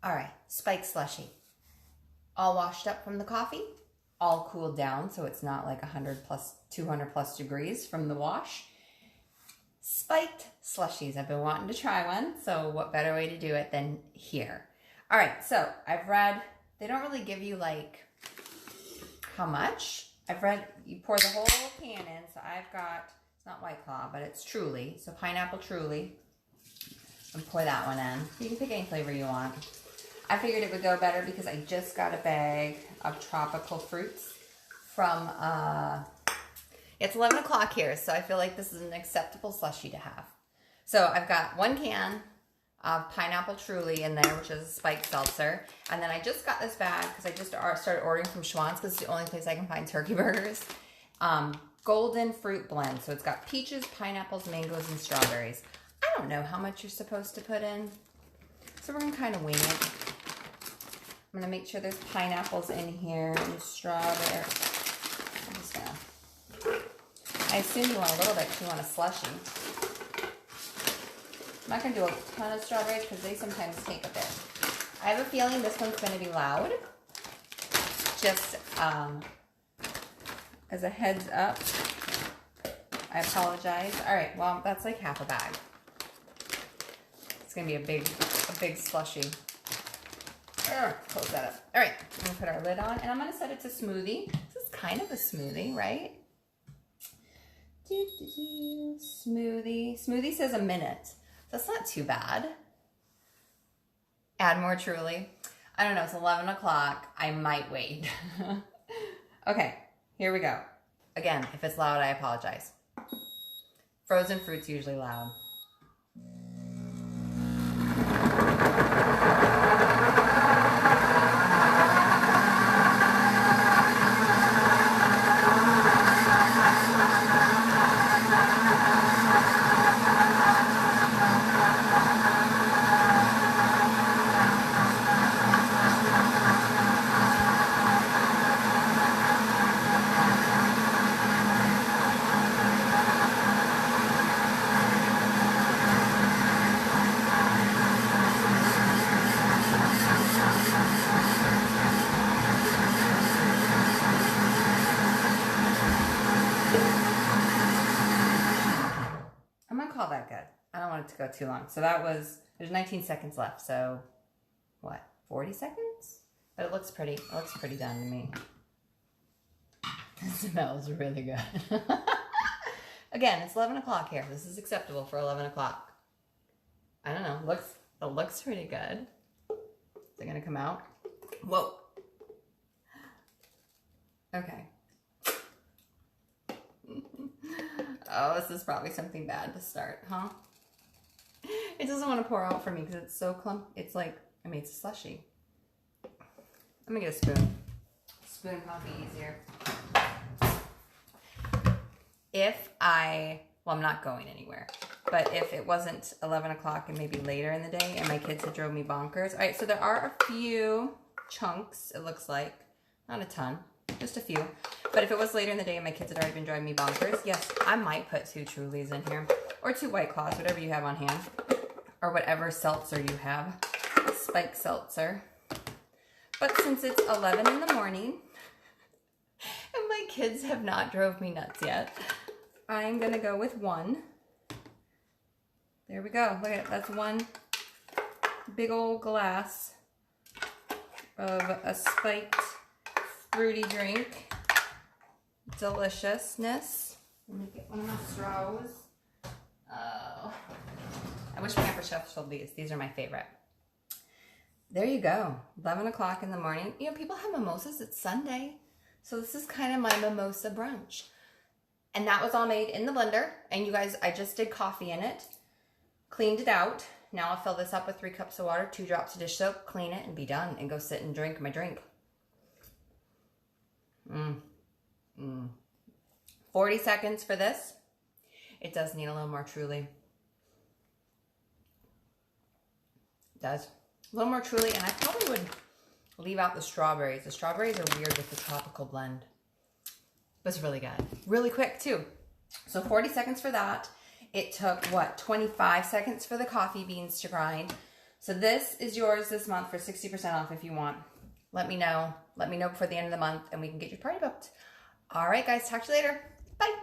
All right, spiked slushy. All washed up from the coffee, all cooled down so it's not like 100 plus, 200 plus degrees from the wash. Spiked slushies. I've been wanting to try one, so what better way to do it than here? All right, so I've read, they don't really give you like how much. I've read you pour the whole can in, so I've got, it's not White Claw, but it's Truly, so pineapple Truly, and pour that one in. You can pick any flavor you want. I figured it would go better because I just got a bag of tropical fruits from, it's 11 o'clock here, so I feel like this is an acceptable slushie to have. So I've got 1 can of pineapple Truly in there, which is a spiked seltzer. And then I just got this bag because I just started ordering from Schwann's because it's the only place I can find turkey burgers. Golden fruit blend. So it's got peaches, pineapples, mangoes, and strawberries. I don't know how much you're supposed to put in, so we're going to kind of wing it. I'm going to make sure there's pineapples in here and strawberry. I'm just going to... I assume you want a little bit because you want a slushie. I'm not going to do a ton of strawberries because they sometimes take a bit. I have a feeling this one's going to be loud. Just as a heads up, I apologize. All right, well, that's like half a bag. It's going to be a big slushie. Close that up. All right, I'm going to put our lid on, and I'm going to set it to smoothie. This is kind of a smoothie, right? Smoothie. Smoothie says a minute. That's not too bad. Add more Truly. I don't know, it's 11 o'clock. I might wait. Okay, here we go. Again, if it's loud, I apologize. Frozen fruit's usually loud. Call that good. I don't want it to go too long. So that was, there's 19 seconds left. So what, 40 seconds? But it looks pretty. It looks pretty done to me. It smells really good. Again, it's 11 o'clock here. This is acceptable for 11 o'clock. I don't know. It looks pretty good. Is it gonna come out? Whoa. Okay. Oh, this is probably something bad to start, huh? It doesn't want to pour out for me because it's so clumpy. It's like, I mean, it's a slushie. I'm gonna get a spoon. Spoon might be easier. Well, I'm not going anywhere, but if it wasn't 11 o'clock and maybe later in the day and my kids had drove me bonkers. All right, so there are a few chunks, it looks like. Not a ton, just a few. But if it was later in the day and my kids had already been driving me bonkers, yes, I might put 2 Trulies in here. Or 2 White Claws, whatever you have on hand. Or whatever seltzer you have. Spiked seltzer. But since it's 11 in the morning, and my kids have not drove me nuts yet, I'm going to go with 1. There we go. Look at it. That's 1 big old glass of a spiked fruity drink. Deliciousness. Let me get one of my straws. Oh, I wish Pampered Chef sold these. These are my favorite. There you go. 11 o'clock in the morning. You know, people have mimosas. It's Sunday. So this is kind of my mimosa brunch. And that was all made in the blender. And you guys, I just did coffee in it. Cleaned it out. Now I'll fill this up with 3 cups of water, 2 drops of dish soap, clean it, and be done. And go sit and drink my drink. 40 seconds for this. It does need a little more Truly. It does. A little more Truly, and I probably would leave out the strawberries. The strawberries are weird with the tropical blend. But it's really good. Really quick, too. So 40 seconds for that. It took, what, 25 seconds for the coffee beans to grind. So this is yours this month for 60% off if you want. Let me know. Let me know before the end of the month and we can get your party booked. All right, guys, talk to you later. Bye.